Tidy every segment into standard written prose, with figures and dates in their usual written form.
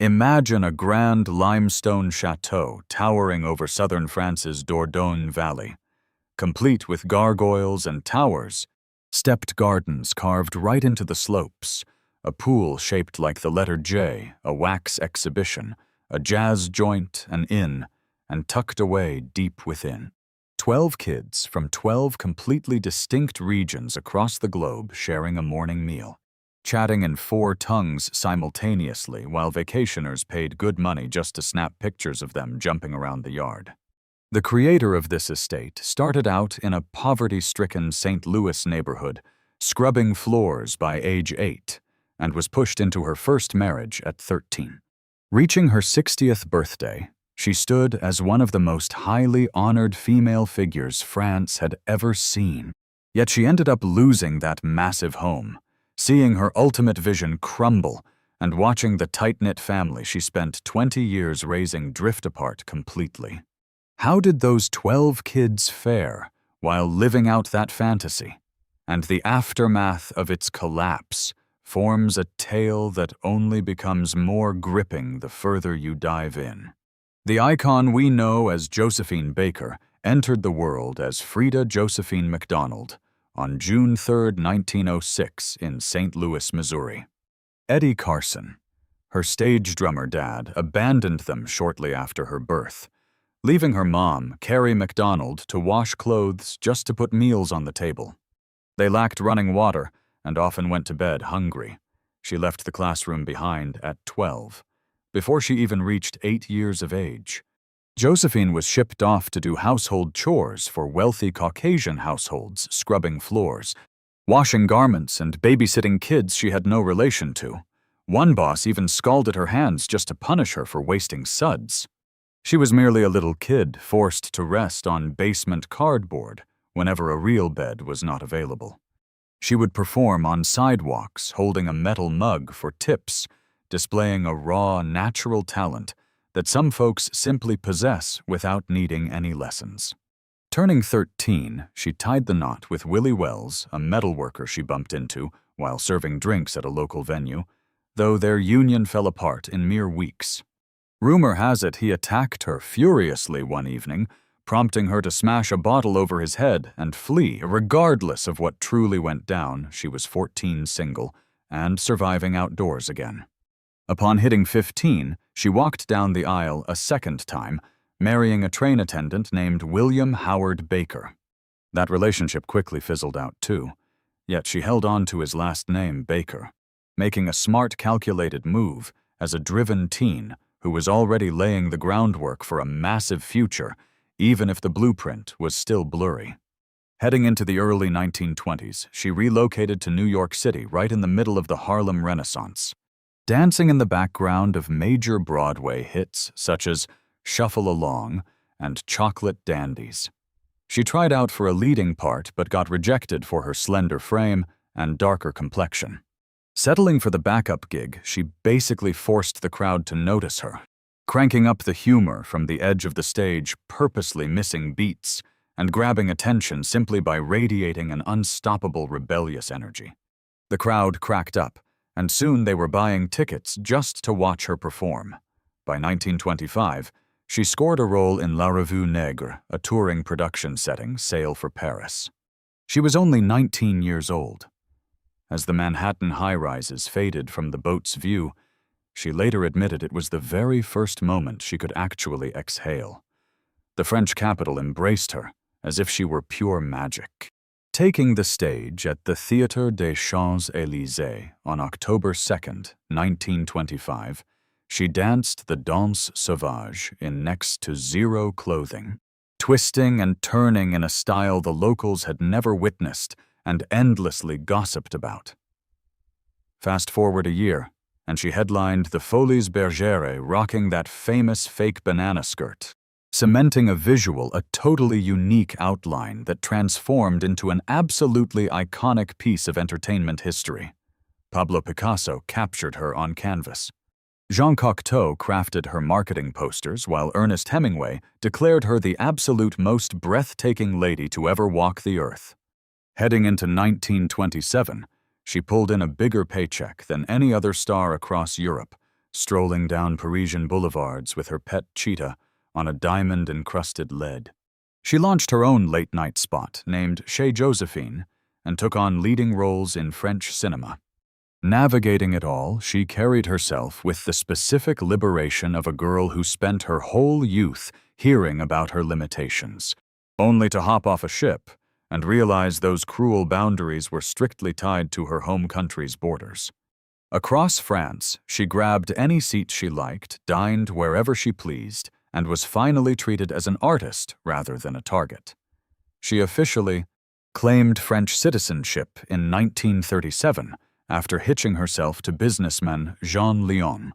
Imagine a grand limestone chateau towering over southern France's Dordogne Valley, complete with gargoyles and towers, stepped gardens carved right into the slopes, a pool shaped like the letter J, a wax exhibition, a jazz joint, an inn, and tucked away deep within. 12 kids from 12 completely distinct regions across the globe sharing a morning meal, chatting in 4 tongues simultaneously while vacationers paid good money just to snap pictures of them jumping around the yard. The creator of this estate started out in a poverty-stricken St. Louis neighborhood, scrubbing floors by age 8, and was pushed into her first marriage at 13. Reaching her 60th birthday, she stood as one of the most highly honored female figures France had ever seen. Yet she ended up losing that massive home, seeing her ultimate vision crumble and watching the tight-knit family she spent 20 years raising drift apart completely. How did those 12 kids fare while living out that fantasy? And the aftermath of its collapse forms a tale that only becomes more gripping the further you dive in. The icon we know as Josephine Baker entered the world as Frida Josephine McDonald on June 3, 1906 in St. Louis, Missouri. Eddie Carson, her stage drummer dad, abandoned them shortly after her birth, leaving her mom, Carrie McDonald, to wash clothes just to put meals on the table. They lacked running water and often went to bed hungry. She left the classroom behind at 12, before she even reached 8 years of age. Josephine was shipped off to do household chores for wealthy Caucasian households, scrubbing floors, washing garments, and babysitting kids she had no relation to. One boss even scalded her hands just to punish her for wasting suds. She was merely a little kid forced to rest on basement cardboard whenever a real bed was not available. She would perform on sidewalks holding a metal mug for tips, displaying a raw, natural talent that some folks simply possess without needing any lessons. Turning 13, she tied the knot with Willie Wells, a metal worker she bumped into while serving drinks at a local venue, though their union fell apart in mere weeks. Rumor has it he attacked her furiously one evening, prompting her to smash a bottle over his head and flee regardless of what truly went down. She was 14, single, and surviving outdoors again. Upon hitting 15, she walked down the aisle a second time, marrying a train attendant named William Howard Baker. That relationship quickly fizzled out too, yet she held on to his last name, Baker, making a smart, calculated move as a driven teen who was already laying the groundwork for a massive future, even if the blueprint was still blurry. Heading into the early 1920s, she relocated to New York City right in the middle of the Harlem Renaissance, dancing in the background of major Broadway hits such as Shuffle Along and Chocolate Dandies. She tried out for a leading part but got rejected for her slender frame and darker complexion. Settling for the backup gig, she basically forced the crowd to notice her, cranking up the humor from the edge of the stage, purposely missing beats, and grabbing attention simply by radiating an unstoppable rebellious energy. The crowd cracked up, and soon they were buying tickets just to watch her perform. By 1925, she scored a role in La Revue Nègre, a touring production setting sail for Paris. She was only 19 years old. As the Manhattan high-rises faded from the boat's view, she later admitted it was the very first moment she could actually exhale. The French capital embraced her as if she were pure magic. Taking the stage at the Théâtre des Champs-Élysées on October 2, 1925, she danced the danse sauvage in next to zero clothing, twisting and turning in a style the locals had never witnessed and endlessly gossiped about. Fast forward a year, and she headlined the Folies Bergère rocking that famous fake banana skirt, cementing a visual, a totally unique outline that transformed into an absolutely iconic piece of entertainment history. Pablo Picasso captured her on canvas. Jean Cocteau crafted her marketing posters, while Ernest Hemingway declared her the absolute most breathtaking lady to ever walk the earth. Heading into 1927, she pulled in a bigger paycheck than any other star across Europe, strolling down Parisian boulevards with her pet cheetah on a diamond-encrusted lead. She launched her own late-night spot named Chez Josephine and took on leading roles in French cinema. Navigating it all, she carried herself with the specific liberation of a girl who spent her whole youth hearing about her limitations, only to hop off a ship and realize those cruel boundaries were strictly tied to her home country's borders. Across France, she grabbed any seat she liked, dined wherever she pleased, and was finally treated as an artist rather than a target. She officially claimed French citizenship in 1937 after hitching herself to businessman Jean Lyon,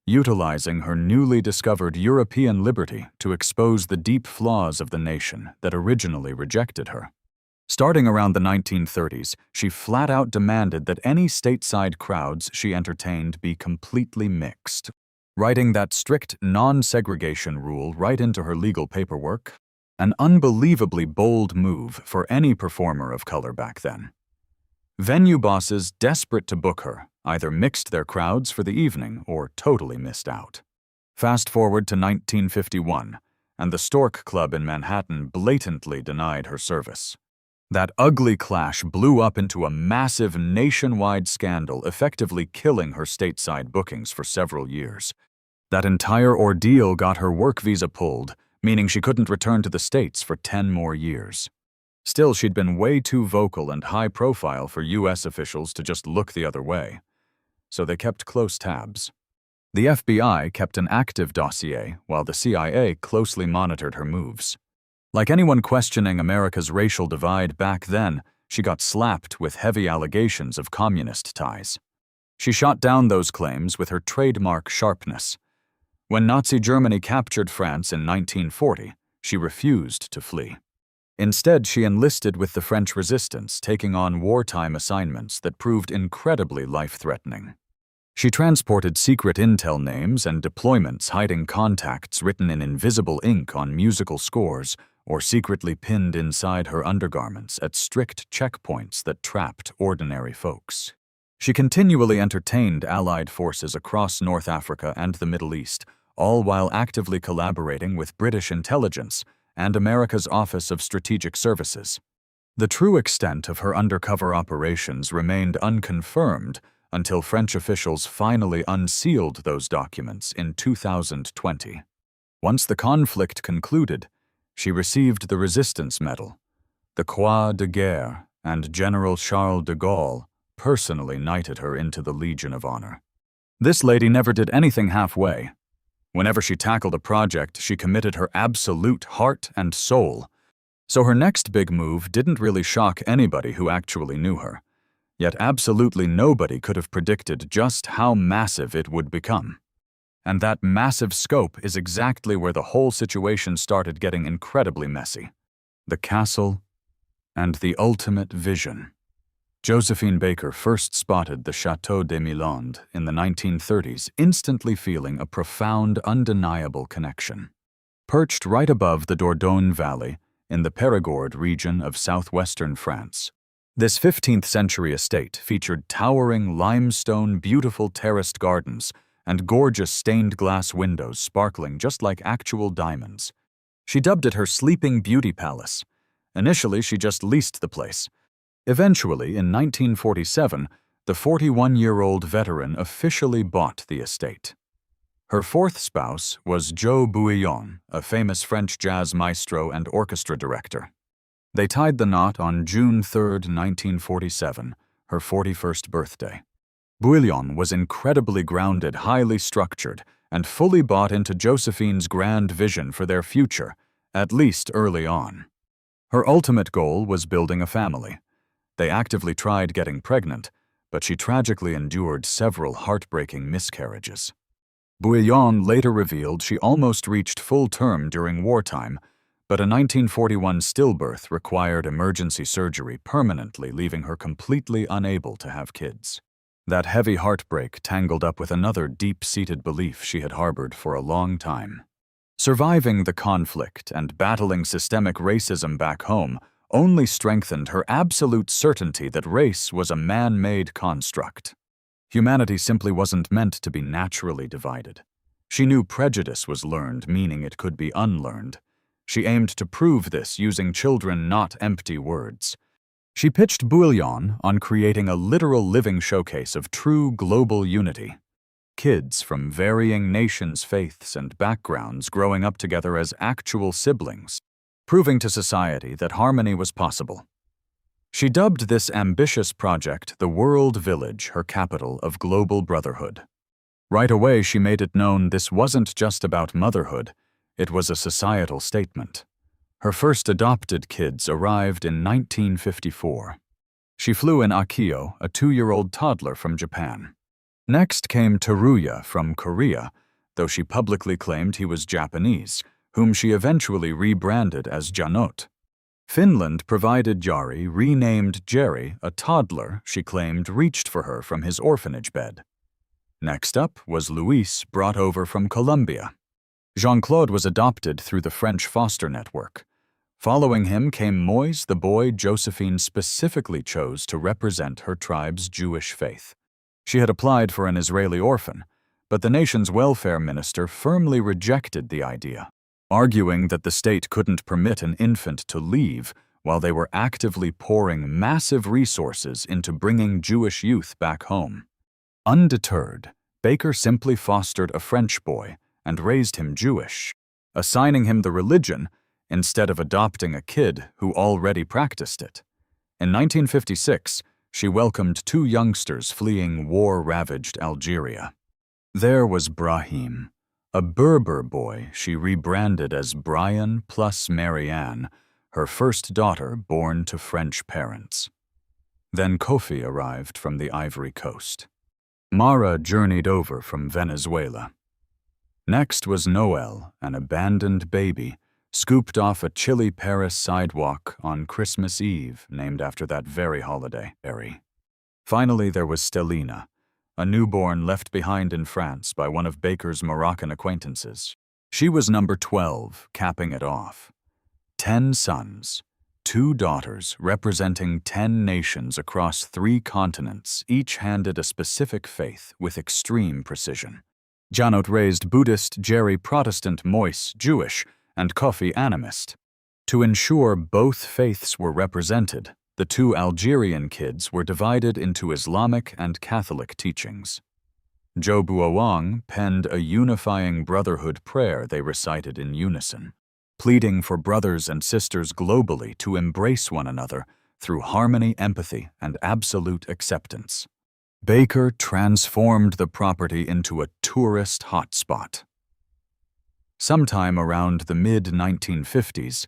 utilizing her newly discovered European liberty to expose the deep flaws of the nation that originally rejected her. Starting around the 1930s, she flat-out demanded that any stateside crowds she entertained be completely mixed, writing that strict non-segregation rule right into her legal paperwork, an unbelievably bold move for any performer of color back then. Venue bosses desperate to book her either mixed their crowds for the evening or totally missed out. Fast forward to 1951, and the Stork Club in Manhattan blatantly denied her service. That ugly clash blew up into a massive nationwide scandal, effectively killing her stateside bookings for several years. That entire ordeal got her work visa pulled, meaning she couldn't return to the States for 10 more years. Still, she'd been way too vocal and high-profile for U.S. officials to just look the other way, so they kept close tabs. The FBI kept an active dossier, while the CIA closely monitored her moves. Like anyone questioning America's racial divide back then, she got slapped with heavy allegations of communist ties. She shot down those claims with her trademark sharpness. When Nazi Germany captured France in 1940, she refused to flee. Instead, she enlisted with the French resistance, taking on wartime assignments that proved incredibly life-threatening. She transported secret intel names and deployments hiding contacts written in invisible ink on musical scores or secretly pinned inside her undergarments at strict checkpoints that trapped ordinary folks. She continually entertained Allied forces across North Africa and the Middle East, all while actively collaborating with British intelligence and America's Office of Strategic Services. The true extent of her undercover operations remained unconfirmed until French officials finally unsealed those documents in 2020. Once the conflict concluded, she received the Resistance Medal. The Croix de Guerre and General Charles de Gaulle personally knighted her into the Legion of Honor. This lady never did anything halfway. Whenever she tackled a project, she committed her absolute heart and soul. So her next big move didn't really shock anybody who actually knew her. Yet absolutely nobody could have predicted just how massive it would become. And that massive scope is exactly where the whole situation started getting incredibly messy. The castle and the ultimate vision. Josephine Baker first spotted the Chateau des Milandes in the 1930s, instantly feeling a profound, undeniable connection. Perched right above the Dordogne Valley in the Périgord region of southwestern France, this 15th-century estate featured towering limestone, beautiful terraced gardens and gorgeous stained-glass windows sparkling just like actual diamonds. She dubbed it her Sleeping Beauty Palace. Initially, she just leased the place. Eventually, in 1947, the 41-year-old veteran officially bought the estate. Her fourth spouse was Joe Bouillon, a famous French jazz maestro and orchestra director. They tied the knot on June 3, 1947, her 41st birthday. Bouillon was incredibly grounded, highly structured, and fully bought into Josephine's grand vision for their future, at least early on. Her ultimate goal was building a family. They actively tried getting pregnant, but she tragically endured several heartbreaking miscarriages. Bouillon later revealed she almost reached full term during wartime, but a 1941 stillbirth required emergency surgery, permanently leaving her completely unable to have kids. That heavy heartbreak tangled up with another deep-seated belief she had harbored for a long time. Surviving the conflict and battling systemic racism back home only strengthened her absolute certainty that race was a man-made construct. Humanity simply wasn't meant to be naturally divided. She knew prejudice was learned, meaning it could be unlearned. She aimed to prove this using children, not empty words. She pitched Bouillon on creating a literal living showcase of true global unity. Kids from varying nations, faiths, and backgrounds growing up together as actual siblings, proving to society that harmony was possible. She dubbed this ambitious project the World Village, her capital of global brotherhood. Right away, she made it known this wasn't just about motherhood, it was a societal statement. Her first adopted kids arrived in 1954. She flew in Akio, a 2-year-old toddler from Japan. Next came Teruya from Korea, though she publicly claimed he was Japanese, whom she eventually rebranded as Janot. Finland provided Jari, renamed Jerry, a toddler she claimed reached for her from his orphanage bed. Next up was Luis, brought over from Colombia. Jean-Claude was adopted through the French foster network. Following him came Moise, the boy Josephine specifically chose to represent her tribe's Jewish faith. She had applied for an Israeli orphan, but the nation's welfare minister firmly rejected the idea, arguing that the state couldn't permit an infant to leave while they were actively pouring massive resources into bringing Jewish youth back home. Undeterred, Baker simply fostered a French boy and raised him Jewish, assigning him the religion instead of adopting a kid who already practiced it. In 1956, she welcomed 2 youngsters fleeing war-ravaged Algeria. There was Brahim, a Berber boy she rebranded as Brian plus Marianne, her first daughter born to French parents. Then Kofi arrived from the Ivory Coast. Mara journeyed over from Venezuela. Next was Noel, an abandoned baby, scooped off a chilly Paris sidewalk on Christmas Eve, named after that very holiday. Finally, there was Stellina, a newborn left behind in France by one of Baker's Moroccan acquaintances. She was number 12, capping it off. 10 sons, 2 daughters representing 10 nations across 3 continents, each handed a specific faith with extreme precision. Janot raised Buddhist, Jerry Protestant, Moise Jewish, and Kofi animist. To ensure both faiths were represented, the 2 Algerian kids were divided into Islamic and Catholic teachings. Jo Buowang penned a unifying brotherhood prayer they recited in unison, pleading for brothers and sisters globally to embrace one another through harmony, empathy, and absolute acceptance. Baker transformed the property into a tourist hotspot. Sometime around the mid-1950s,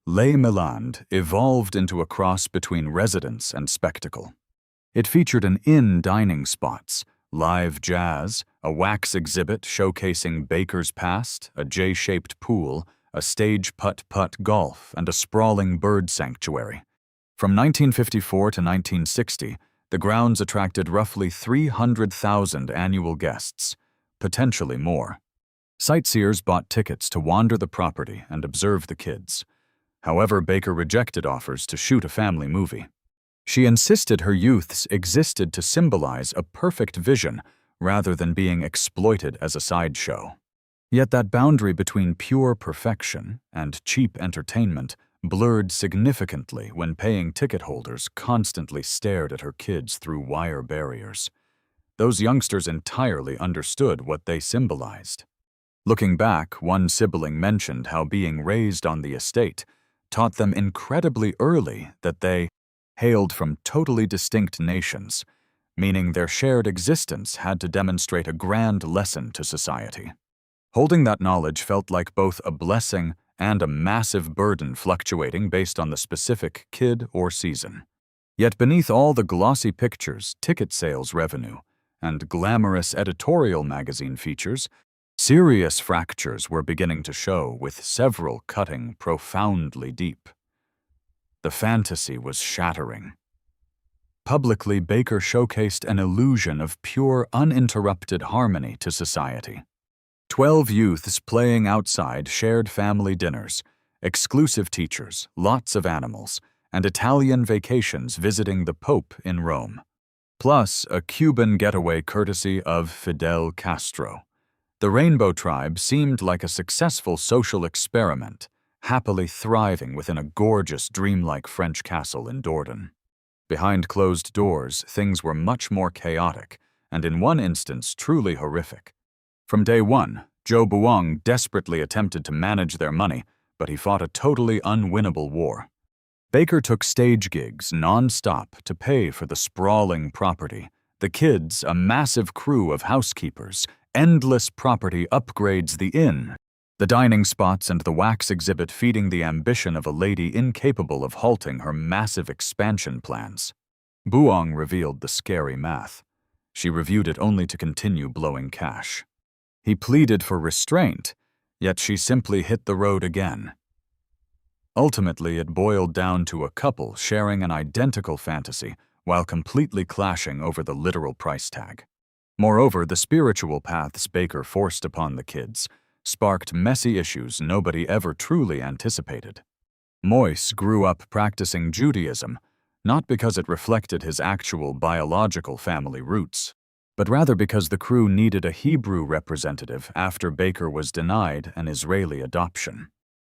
Les Milandes evolved into a cross between residence and spectacle. It featured an inn dining spots, live jazz, a wax exhibit showcasing Baker's past, a J-shaped pool, a stage putt-putt golf, and a sprawling bird sanctuary. From 1954 to 1960, the grounds attracted roughly 300,000 annual guests, potentially more. Sightseers bought tickets to wander the property and observe the kids. However, Baker rejected offers to shoot a family movie. She insisted her youths existed to symbolize a perfect vision rather than being exploited as a sideshow. Yet that boundary between pure perfection and cheap entertainment blurred significantly when paying ticket holders constantly stared at her kids through wire barriers. Those youngsters entirely understood what they symbolized. Looking back, one sibling mentioned how being raised on the estate taught them incredibly early that they hailed from totally distinct nations, meaning their shared existence had to demonstrate a grand lesson to society. Holding that knowledge felt like both a blessing and a massive burden fluctuating based on the specific kid or season. Yet beneath all the glossy pictures, ticket sales revenue, and glamorous editorial magazine features, serious fractures were beginning to show, with several cutting profoundly deep. The fantasy was shattering. Publicly, Baker showcased an illusion of pure, uninterrupted harmony to society. 12 youths playing outside shared family dinners, exclusive teachers, lots of animals, and Italian vacations visiting the Pope in Rome. plus a Cuban getaway courtesy of Fidel Castro. The Rainbow Tribe seemed like a successful social experiment, happily thriving within a gorgeous, dreamlike French castle in Dordogne. Behind closed doors, things were much more chaotic, and in one instance, truly horrific. From day one, Zhou Buong desperately attempted to manage their money, but he fought a totally unwinnable war. Baker took stage gigs non-stop to pay for the sprawling property, the kids a massive crew of housekeepers, endless property upgrades, the inn, the dining spots, and the wax exhibit feeding the ambition of a lady incapable of halting her massive expansion plans. Buong revealed the scary math. She reviewed it only to continue blowing cash. He pleaded for restraint, yet she simply hit the road again. Ultimately, it boiled down to a couple sharing an identical fantasy while completely clashing over the literal price tag. Moreover, the spiritual paths Baker forced upon the kids sparked messy issues nobody ever truly anticipated. Moise grew up practicing Judaism, not because it reflected his actual biological family roots, but rather because the crew needed a Hebrew representative after Baker was denied an Israeli adoption.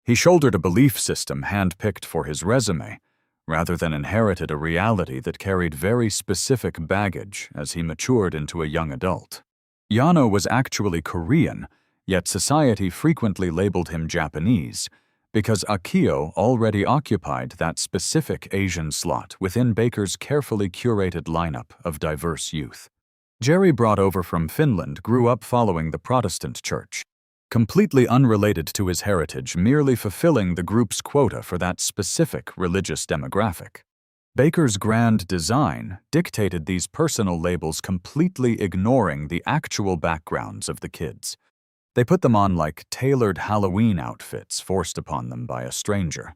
He shouldered a belief system hand-picked for his resume, rather than inherited a reality that carried very specific baggage as he matured into a young adult. Yano was actually Korean, yet society frequently labeled him Japanese, because Akio already occupied that specific Asian slot within Baker's carefully curated lineup of diverse youth. Jerry, brought over from Finland, grew up following the Protestant church, completely unrelated to his heritage, merely fulfilling the group's quota for that specific religious demographic. Baker's grand design dictated these personal labels, completely ignoring the actual backgrounds of the kids. They put them on like tailored Halloween outfits forced upon them by a stranger.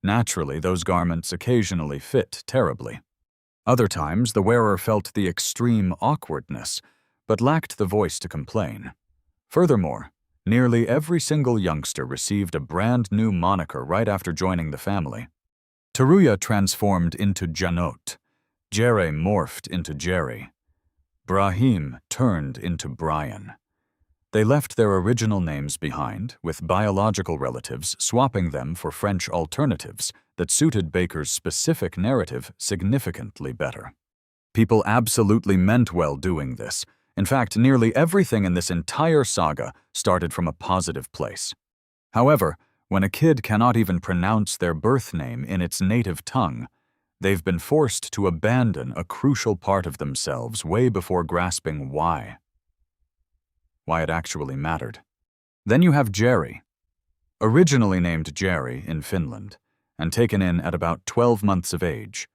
Naturally, those garments occasionally fit terribly. Other times, the wearer felt the extreme awkwardness, but lacked the voice to complain. Furthermore, nearly every single youngster received a brand new moniker right after joining the family. Teruya transformed into Janot. Jerry morphed into Jerry. Brahim turned into Brian. They left their original names behind, with biological relatives swapping them for French alternatives that suited Baker's specific narrative significantly better. People absolutely meant well doing this. In fact, nearly everything in this entire saga started from a positive place. However, when a kid cannot even pronounce their birth name in its native tongue, they've been forced to abandon a crucial part of themselves way before grasping why it actually mattered. Then you have Jerry. Originally named Jerry in Finland, and taken in at about 12 months of age.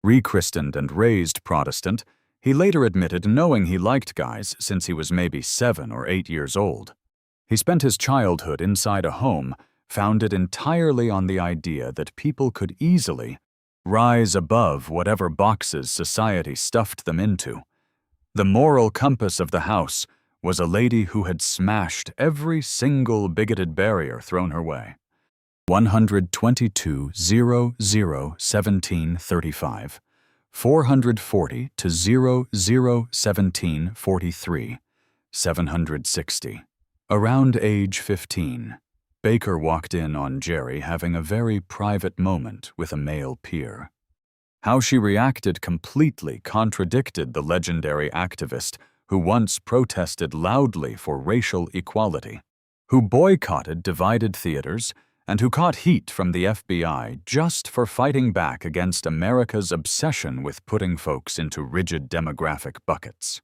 Rechristened and raised Protestant, he later admitted knowing he liked guys since he was maybe 7 or 8 years old. He spent his childhood inside a home founded entirely on the idea that people could easily rise above whatever boxes society stuffed them into. The moral compass of the house was a lady who had smashed every single bigoted barrier thrown her way. 122-00-1735, 440-00-1743, 760. Around age 15, Baker walked in on Jerry having a very private moment with a male peer. How she reacted completely contradicted the legendary activist who once protested loudly for racial equality, who boycotted divided theaters, and who caught heat from the FBI just for fighting back against America's obsession with putting folks into rigid demographic buckets.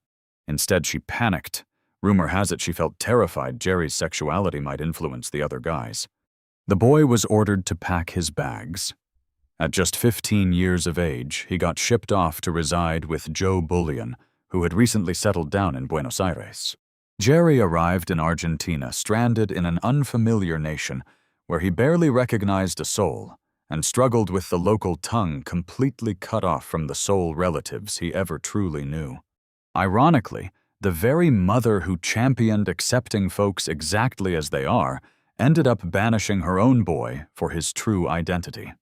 Instead, she panicked. Rumor has it she felt terrified Jerry's sexuality might influence the other guys. The boy was ordered to pack his bags. At just 15 years of age, he got shipped off to reside with Joe Bullion, who had recently settled down in Buenos Aires. Jerry arrived in Argentina stranded in an unfamiliar nation where he barely recognized a soul and struggled with the local tongue completely cut off from the sole relatives he ever truly knew. Ironically, the very mother who championed accepting folks exactly as they are ended up banishing her own boy for his true identity.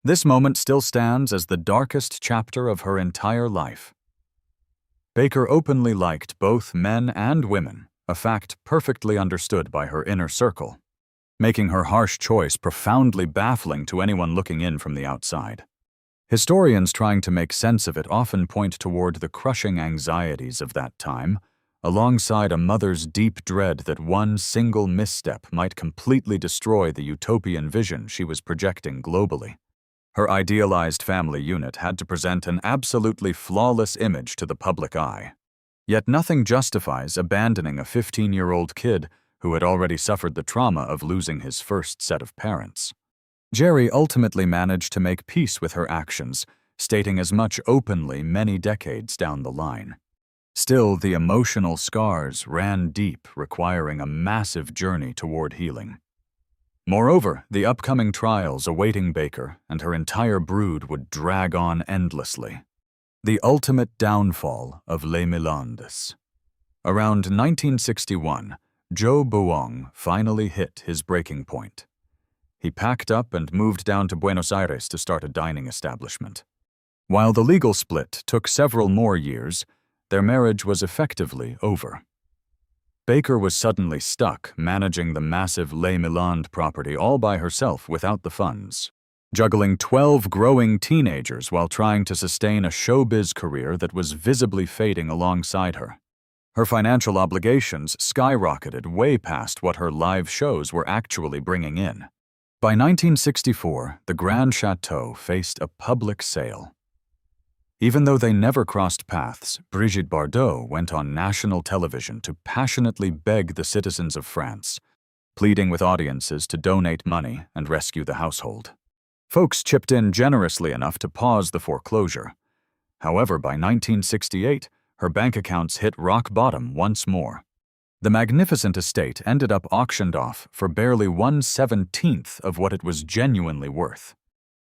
This moment still stands as the darkest chapter of her entire life. Baker openly liked both men and women, a fact perfectly understood by her inner circle, making her harsh choice profoundly baffling to anyone looking in from the outside. Historians trying to make sense of it often point toward the crushing anxieties of that time, alongside a mother's deep dread that one single misstep might completely destroy the utopian vision she was projecting globally. Her idealized family unit had to present an absolutely flawless image to the public eye. Yet nothing justifies abandoning a 15-year-old kid who had already suffered the trauma of losing his first set of parents. Jerry ultimately managed to make peace with her actions, stating as much openly many decades down the line. Still, the emotional scars ran deep, requiring a massive journey toward healing. Moreover, the upcoming trials awaiting Baker and her entire brood would drag on endlessly. The ultimate downfall of Les Milandes. Around 1961, Joe Buong finally hit his breaking point. He packed up and moved down to Buenos Aires to start a dining establishment. While the legal split took several more years, their marriage was effectively over. Baker was suddenly stuck managing the massive Les Milandes property all by herself without the funds, juggling 12 growing teenagers while trying to sustain a showbiz career that was visibly fading alongside her. Her financial obligations skyrocketed way past what her live shows were actually bringing in. By 1964, the Grand Chateau faced a public sale. Even though they never crossed paths, Brigitte Bardot went on national television to passionately beg the citizens of France, pleading with audiences to donate money and rescue the household. Folks chipped in generously enough to pause the foreclosure. However, by 1968, her bank accounts hit rock bottom once more. The magnificent estate ended up auctioned off for barely 1/17 of what it was genuinely worth.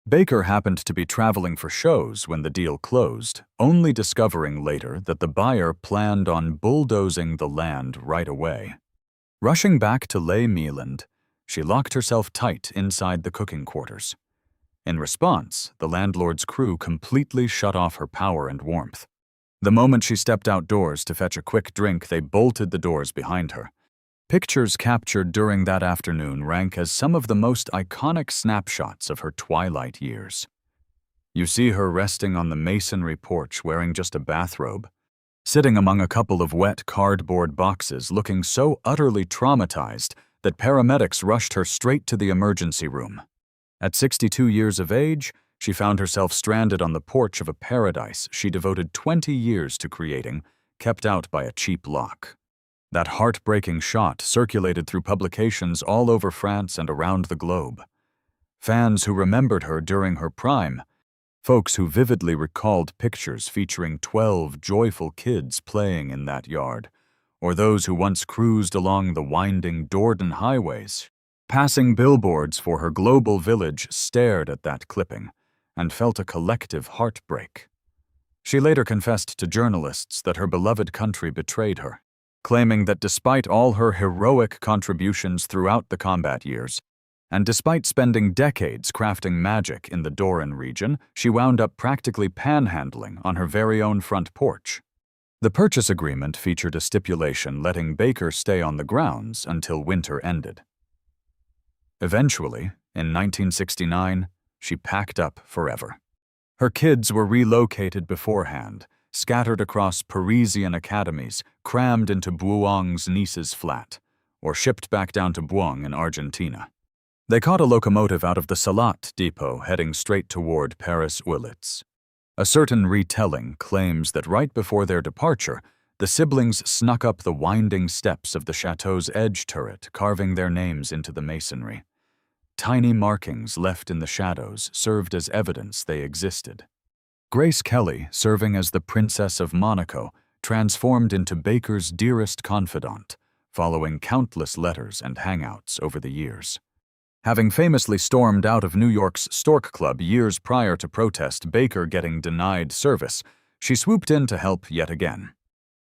Baker happened to be traveling for shows when the deal closed, only discovering later that the buyer planned on bulldozing the land right away. Rushing back to Les Milandes, she locked herself tight inside the cooking quarters. In response, the landlord's crew completely shut off her power and warmth. The moment she stepped outdoors to fetch a quick drink, they bolted the doors behind her. Pictures captured during that afternoon rank as some of the most iconic snapshots of her twilight years. You see her resting on the masonry porch wearing just a bathrobe, sitting among a couple of wet cardboard boxes looking so utterly traumatized that paramedics rushed her straight to the emergency room. At 62 years of age, she found herself stranded on the porch of a paradise she devoted 20 years to creating, kept out by a cheap lock. That heartbreaking shot circulated through publications all over France and around the globe. Fans who remembered her during her prime, folks who vividly recalled pictures featuring 12 joyful kids playing in that yard, or those who once cruised along the winding Dordogne highways, passing billboards for her global village, stared at that clipping and felt a collective heartbreak. She later confessed to journalists that her beloved country betrayed her, claiming that despite all her heroic contributions throughout the combat years, and despite spending decades crafting magic in the Dordogne region, she wound up practically panhandling on her very own front porch. The purchase agreement featured a stipulation letting Baker stay on the grounds until winter ended. Eventually, in 1969, she packed up forever. Her kids were relocated beforehand, scattered across Parisian academies, crammed into Buong's niece's flat, or shipped back down to Buong in Argentina. They caught a locomotive out of the Salat depot heading straight toward Paris-Ouilletz. A certain retelling claims that right before their departure, the siblings snuck up the winding steps of the chateau's edge turret, carving their names into the masonry. Tiny markings left in the shadows served as evidence they existed. Grace Kelly, serving as the Princess of Monaco, transformed into Baker's dearest confidant, following countless letters and hangouts over the years. Having famously stormed out of New York's Stork Club years prior to protest Baker getting denied service, she swooped in to help yet again.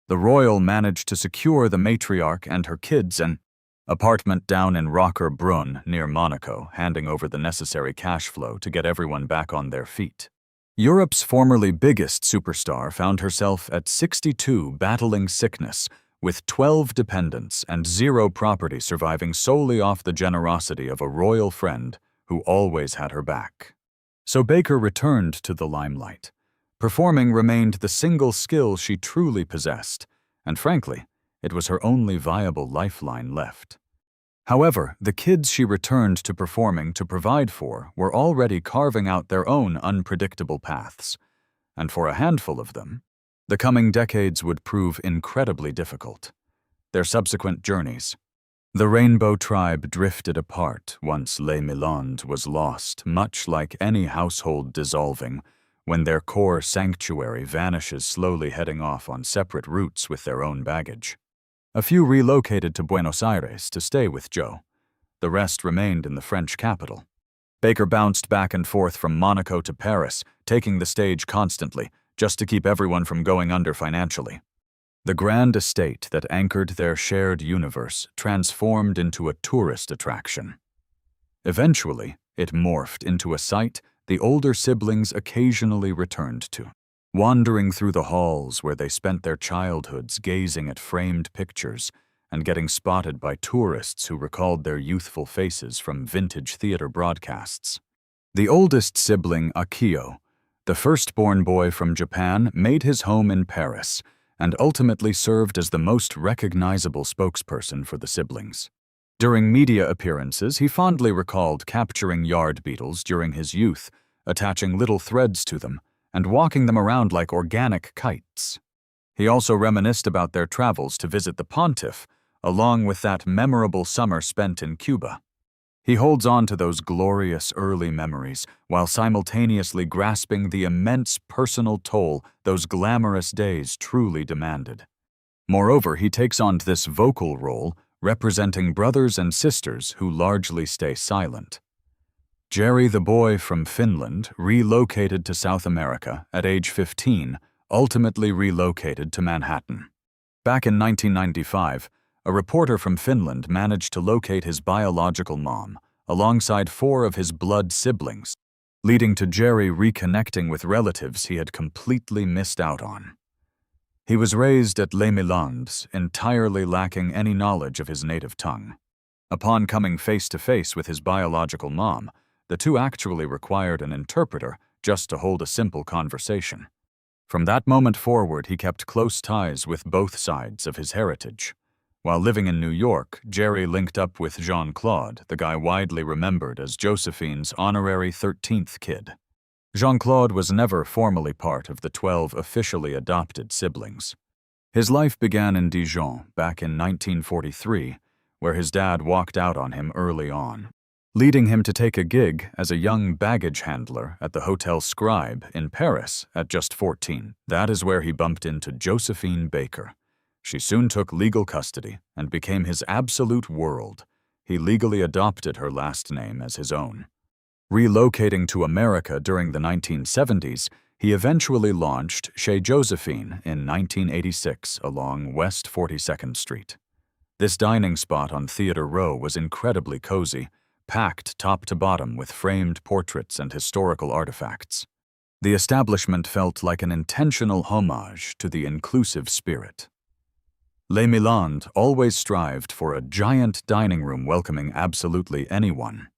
The royal managed to secure the matriarch and her kids an apartment down in Rocker-Brunn near Monaco, handing over the necessary cash flow to get everyone back on their feet. Europe's formerly biggest superstar found herself at 62 battling sickness, with 12 dependents and 0 property, surviving solely off the generosity of a royal friend who always had her back. So Baker returned to the limelight. Performing remained the single skill she truly possessed, and frankly, it was her only viable lifeline left. However, the kids she returned to performing to provide for were already carving out their own unpredictable paths, and for a handful of them, the coming decades would prove incredibly difficult. Their subsequent journeys. The Rainbow Tribe drifted apart once Les Milandes was lost, much like any household dissolving, when their core sanctuary vanishes, slowly heading off on separate routes with their own baggage. A few relocated to Buenos Aires to stay with Joe. The rest remained in the French capital. Baker bounced back and forth from Monaco to Paris, taking the stage constantly, just to keep everyone from going under financially. The grand estate that anchored their shared universe transformed into a tourist attraction. Eventually, it morphed into a site the older siblings occasionally returned to, wandering through the halls where they spent their childhoods gazing at framed pictures and getting spotted by tourists who recalled their youthful faces from vintage theater broadcasts. The oldest sibling, Akio, the firstborn boy from Japan, made his home in Paris and ultimately served as the most recognizable spokesperson for the siblings. During media appearances, he fondly recalled capturing yard beetles during his youth, attaching little threads to them, and walking them around like organic kites. He also reminisced about their travels to visit the pontiff, along with that memorable summer spent in Cuba. He holds on to those glorious early memories while simultaneously grasping the immense personal toll those glamorous days truly demanded. Moreover, he takes on this vocal role, representing brothers and sisters who largely stay silent. Jerry, the boy from Finland, relocated to South America at age 15, ultimately relocated to Manhattan. Back in 1995, a reporter from Finland managed to locate his biological mom, alongside 4 of his blood siblings, leading to Jerry reconnecting with relatives he had completely missed out on. He was raised at Les Milandes, entirely lacking any knowledge of his native tongue. Upon coming face to face with his biological mom, the two actually required an interpreter just to hold a simple conversation. From that moment forward, he kept close ties with both sides of his heritage. While living in New York, Jerry linked up with Jean-Claude, the guy widely remembered as Josephine's honorary 13th kid. Jean-Claude was never formally part of the 12 officially adopted siblings. His life began in Dijon back in 1943, where his dad walked out on him early on, leading him to take a gig as a young baggage handler at the Hotel Scribe in Paris at just 14. That is where he bumped into Josephine Baker. She soon took legal custody and became his absolute world. He legally adopted her last name as his own. Relocating to America during the 1970s, he eventually launched Chez Josephine in 1986 along West 42nd Street. This dining spot on Theater Row was incredibly cozy, packed top to bottom with framed portraits and historical artifacts. The establishment felt like an intentional homage to the inclusive spirit. Les Milandes always strived for a giant dining room welcoming absolutely anyone.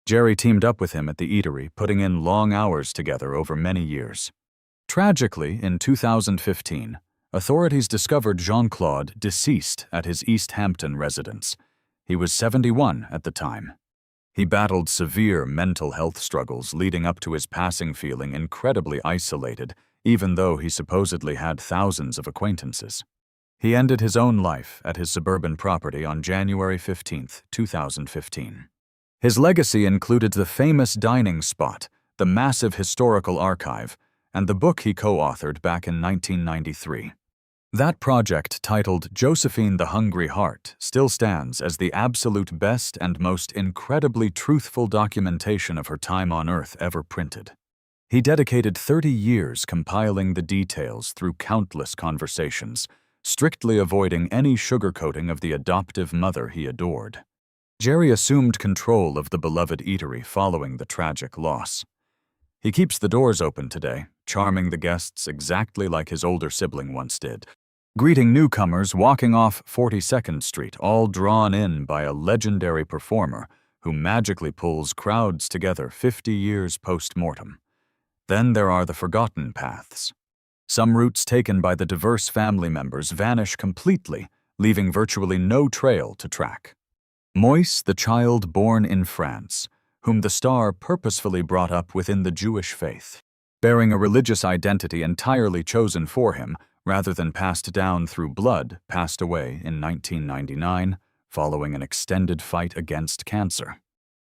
Jerry teamed up with him at the eatery, putting in long hours together over many years. Tragically, in 2015, authorities discovered Jean-Claude deceased at his East Hampton residence. He was 71 at the time. He battled severe mental health struggles leading up to his passing, feeling incredibly isolated, even though he supposedly had thousands of acquaintances. He ended his own life at his suburban property on January 15, 2015. His legacy included the famous dining spot, the massive historical archive, and the book he co-authored back in 1993. That project, titled Josephine the Hungry Heart, still stands as the absolute best and most incredibly truthful documentation of her time on Earth ever printed. He dedicated 30 years compiling the details through countless conversations, strictly avoiding any sugarcoating of the adoptive mother he adored. Jerry assumed control of the beloved eatery following the tragic loss. He keeps the doors open today, charming the guests exactly like his older sibling once did, greeting newcomers walking off 42nd Street, all drawn in by a legendary performer who magically pulls crowds together 50 years post-mortem. Then there are the forgotten paths. Some routes taken by the diverse family members vanish completely, leaving virtually no trail to track. Moïse, the child born in France, whom the star purposefully brought up within the Jewish faith, bearing a religious identity entirely chosen for him rather than passed down through blood, passed away in 1999 following an extended fight against cancer.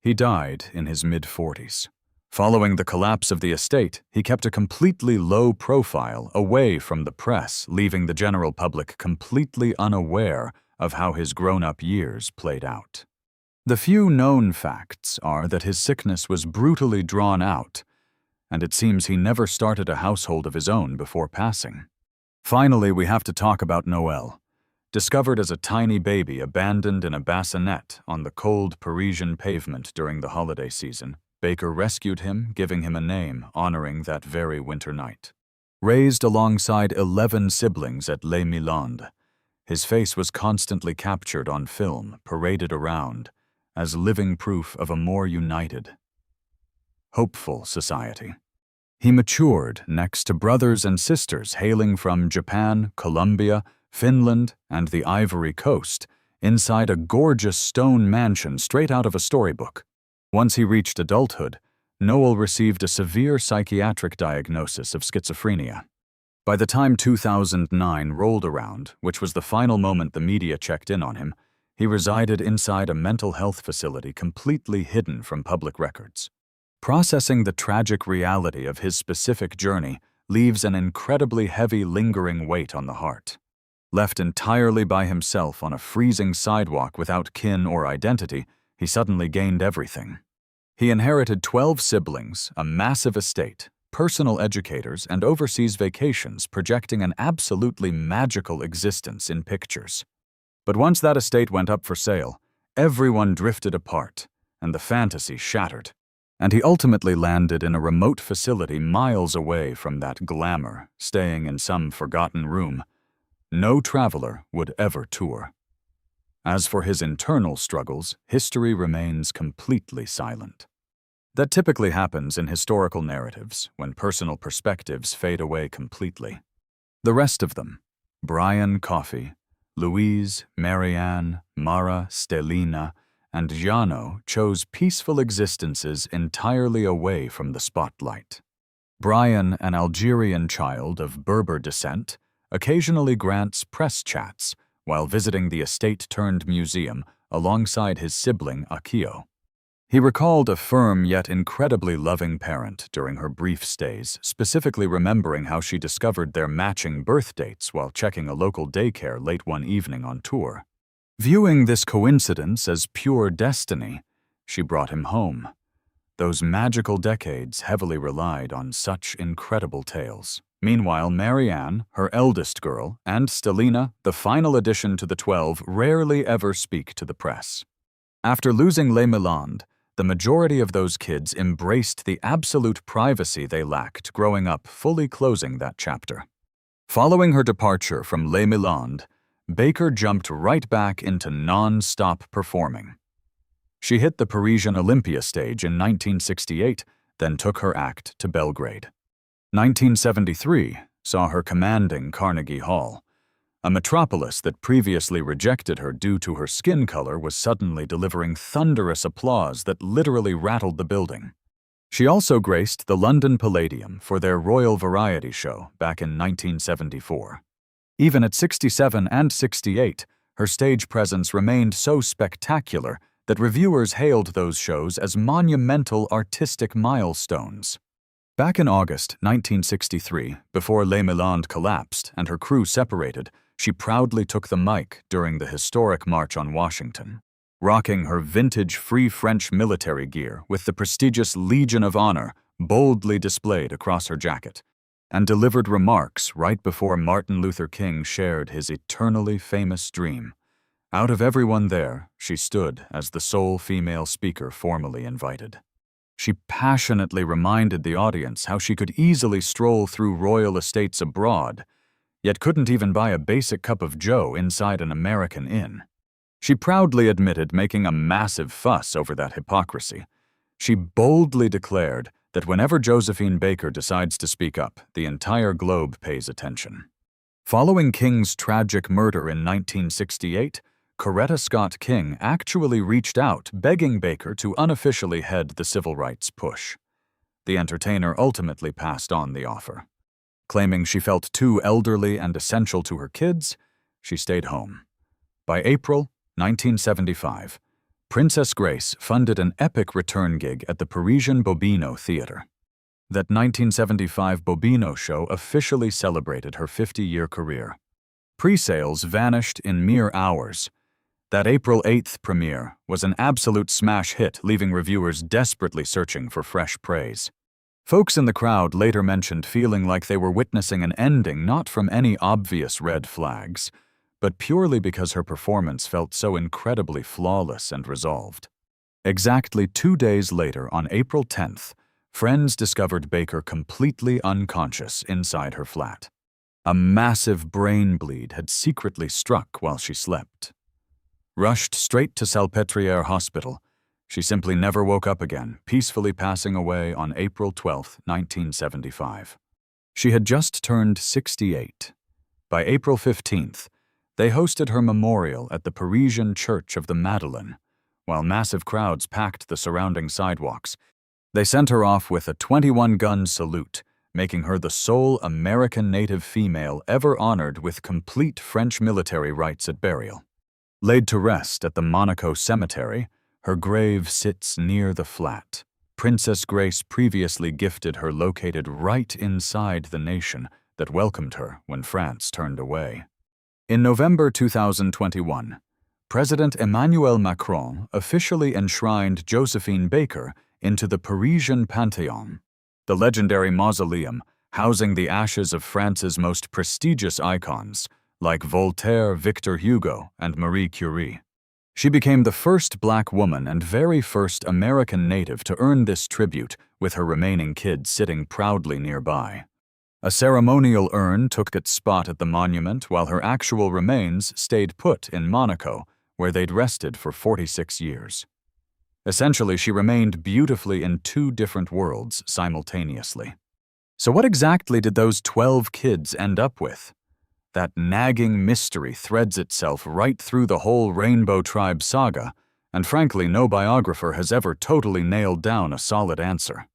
He died in his mid-40s. Following the collapse of the estate, he kept a completely low profile away from the press, leaving the general public completely unaware of how his grown-up years played out. The few known facts are that his sickness was brutally drawn out, and it seems he never started a household of his own before passing. Finally, we have to talk about Noel. Discovered as a tiny baby abandoned in a bassinet on the cold Parisian pavement during the holiday season, Baker rescued him, giving him a name honoring that very winter night. Raised alongside 11 siblings at Les Milandes, his face was constantly captured on film, paraded around, as living proof of a more united, hopeful society. He matured next to brothers and sisters hailing from Japan, Colombia, Finland, and the Ivory Coast, inside a gorgeous stone mansion straight out of a storybook. Once he reached adulthood, Noel received a severe psychiatric diagnosis of schizophrenia. By the time 2009 rolled around, which was the final moment the media checked in on him, he resided inside a mental health facility completely hidden from public records. Processing the tragic reality of his specific journey leaves an incredibly heavy, lingering weight on the heart. Left entirely by himself on a freezing sidewalk without kin or identity, he suddenly gained everything. He inherited 12 siblings, a massive estate, personal educators, and overseas vacations, projecting an absolutely magical existence in pictures. But once that estate went up for sale, everyone drifted apart, and the fantasy shattered. And he ultimately landed in a remote facility miles away from that glamour, staying in some forgotten room no traveler would ever tour. As for his internal struggles, history remains completely silent. That typically happens in historical narratives, when personal perspectives fade away completely. The rest of them, Brian Coffey, Louise, Marianne, Mara, Stelina, and Jano, chose peaceful existences entirely away from the spotlight. Brian, an Algerian child of Berber descent, occasionally grants press chats while visiting the estate-turned-museum alongside his sibling Akio. He recalled a firm yet incredibly loving parent during her brief stays, specifically remembering how she discovered their matching birth dates while checking a local daycare late one evening on tour. Viewing this coincidence as pure destiny, she brought him home. Those magical decades heavily relied on such incredible tales. Meanwhile, Marianne, her eldest girl, and Stelina, the final addition to the 12, rarely ever speak to the press. After losing Les Milandes, the majority of those kids embraced the absolute privacy they lacked growing up, fully closing that chapter. Following her departure from Les Milandes, Baker jumped right back into non-stop performing. She hit the Parisian Olympia stage in 1968, then took her act to Belgrade. 1973 saw her commanding Carnegie Hall. A metropolis that previously rejected her due to her skin color was suddenly delivering thunderous applause that literally rattled the building. She also graced the London Palladium for their Royal Variety Show back in 1974. Even at 67 and 68, her stage presence remained so spectacular that reviewers hailed those shows as monumental artistic milestones. Back in August 1963, before Les Milandes collapsed and her crew separated, she proudly took the mic during the historic March on Washington, rocking her vintage Free French military gear with the prestigious Legion of Honor boldly displayed across her jacket, and delivered remarks right before Martin Luther King shared his eternally famous dream. Out of everyone there, she stood as the sole female speaker formally invited. She passionately reminded the audience how she could easily stroll through royal estates abroad, yet couldn't even buy a basic cup of joe inside an American inn. She proudly admitted making a massive fuss over that hypocrisy. She boldly declared that whenever Josephine Baker decides to speak up, the entire globe pays attention. Following King's tragic murder in 1968, Coretta Scott King actually reached out begging Baker to unofficially head the civil rights push. The entertainer ultimately passed on the offer. Claiming she felt too elderly and essential to her kids, she stayed home. By April 1975, Princess Grace funded an epic return gig at the Parisian Bobino Theatre. That 1975 Bobino show officially celebrated her 50-year career. Pre-sales vanished in mere hours. That April 8th premiere was an absolute smash hit, leaving reviewers desperately searching for fresh praise. Folks in the crowd later mentioned feeling like they were witnessing an ending not from any obvious red flags, but purely because her performance felt so incredibly flawless and resolved. Exactly 2 days later, on April 10th, friends discovered Baker completely unconscious inside her flat. A massive brain bleed had secretly struck while she slept. Rushed straight to Salpêtrière Hospital, she simply never woke up again, peacefully passing away on April 12, 1975. She had just turned 68. By April 15th, they hosted her memorial at the Parisian Church of the Madeleine. While massive crowds packed the surrounding sidewalks, they sent her off with a 21-gun salute, making her the sole American native female ever honored with complete French military rights at burial. Laid to rest at the Monaco Cemetery, her grave sits near the flat. Princess Grace previously gifted her located right inside the nation that welcomed her when France turned away. In November 2021, President Emmanuel Macron officially enshrined Josephine Baker into the Parisian Panthéon, the legendary mausoleum housing the ashes of France's most prestigious icons, like Voltaire, Victor Hugo, and Marie Curie. She became the first Black woman and very first American native to earn this tribute, with her remaining kids sitting proudly nearby. A ceremonial urn took its spot at the monument while her actual remains stayed put in Monaco, where they'd rested for 46 years. Essentially, she remained beautifully in two different worlds simultaneously. So what exactly did those 12 kids end up with? That nagging mystery threads itself right through the whole Rainbow Tribe saga, and frankly, no biographer has ever totally nailed down a solid answer.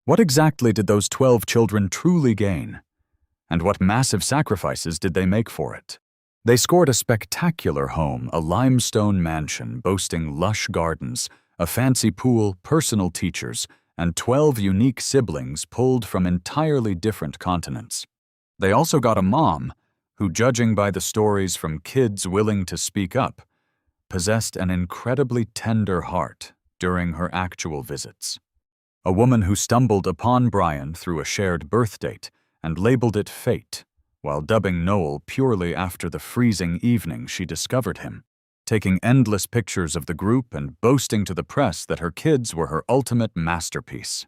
What exactly did those 12 children truly gain? And what massive sacrifices did they make for it? They scored a spectacular home, a limestone mansion boasting lush gardens, a fancy pool, personal teachers, and 12 unique siblings pulled from entirely different continents. They also got a mom who, judging by the stories from kids willing to speak up, possessed an incredibly tender heart during her actual visits. A woman who stumbled upon Brian through a shared birth date and labeled it fate, while dubbing Noel purely after the freezing evening she discovered him, taking endless pictures of the group and boasting to the press that her kids were her ultimate masterpiece.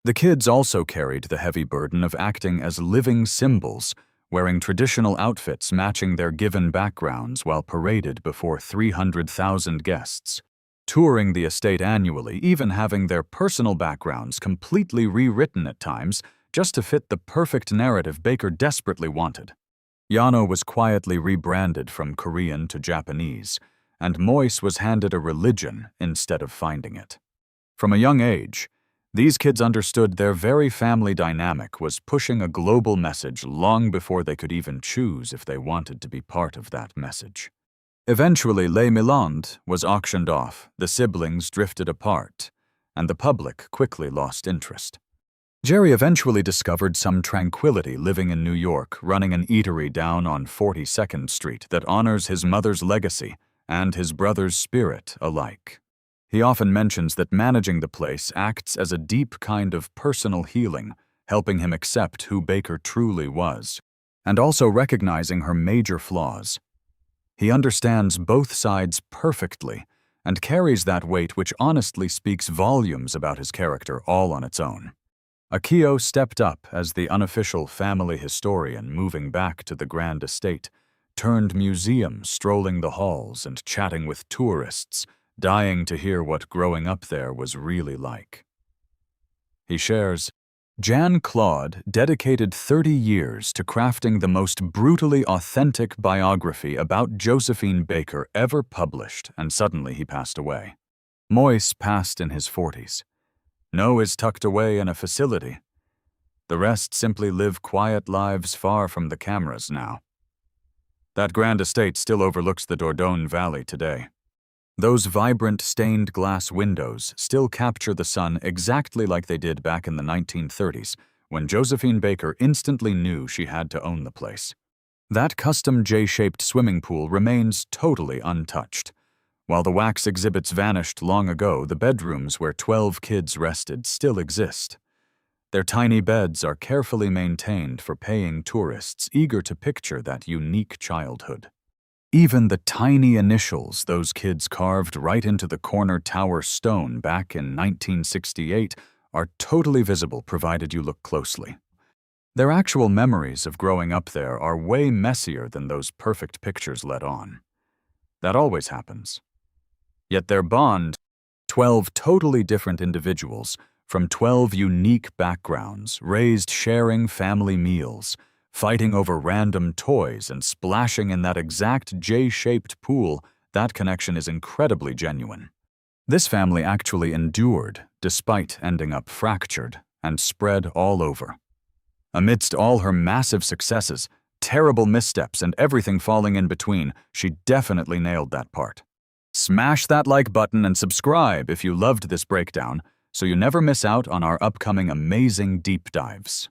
The kids also carried the heavy burden of acting as living symbols, wearing traditional outfits matching their given backgrounds while paraded before 300,000 guests, touring the estate annually, even having their personal backgrounds completely rewritten at times just to fit the perfect narrative Baker desperately wanted. Yano was quietly rebranded from Korean to Japanese, and Moise was handed a religion instead of finding it. From a young age, these kids understood their very family dynamic was pushing a global message long before they could even choose if they wanted to be part of that message. Eventually, Les Milandes was auctioned off, the siblings drifted apart, and the public quickly lost interest. Jerry eventually discovered some tranquility living in New York, running an eatery down on 42nd Street that honors his mother's legacy and his brother's spirit alike. He often mentions that managing the place acts as a deep kind of personal healing, helping him accept who Baker truly was, and also recognizing her major flaws. He understands both sides perfectly and carries that weight which honestly speaks volumes about his character all on its own. Akio stepped up as the unofficial family historian moving back to the grand estate, turned museum strolling the halls and chatting with tourists, dying to hear what growing up there was really like. He shares, Jean-Claude dedicated 30 years to crafting the most brutally authentic biography about Josephine Baker ever published, and suddenly he passed away. Moise passed in his 40s. No is tucked away in a facility. The rest simply live quiet lives far from the cameras now. That grand estate still overlooks the Dordogne Valley today. Those vibrant stained glass windows still capture the sun exactly like they did back in the 1930s, when Josephine Baker instantly knew she had to own the place. That custom J-shaped swimming pool remains totally untouched. While the wax exhibits vanished long ago, the bedrooms where 12 kids rested still exist. Their tiny beds are carefully maintained for paying tourists eager to picture that unique childhood. Even the tiny initials those kids carved right into the corner tower stone back in 1968 are totally visible provided you look closely. Their actual memories of growing up there are way messier than those perfect pictures let on. That always happens. Yet their bond, 12 totally different individuals from 12 unique backgrounds, raised sharing family meals, fighting over random toys and splashing in that exact J-shaped pool, that connection is incredibly genuine. This family actually endured, despite ending up fractured and spread all over. Amidst all her massive successes, terrible missteps, and everything falling in between, she definitely nailed that part. Smash that like button and subscribe if you loved this breakdown, so you never miss out on our upcoming amazing deep dives.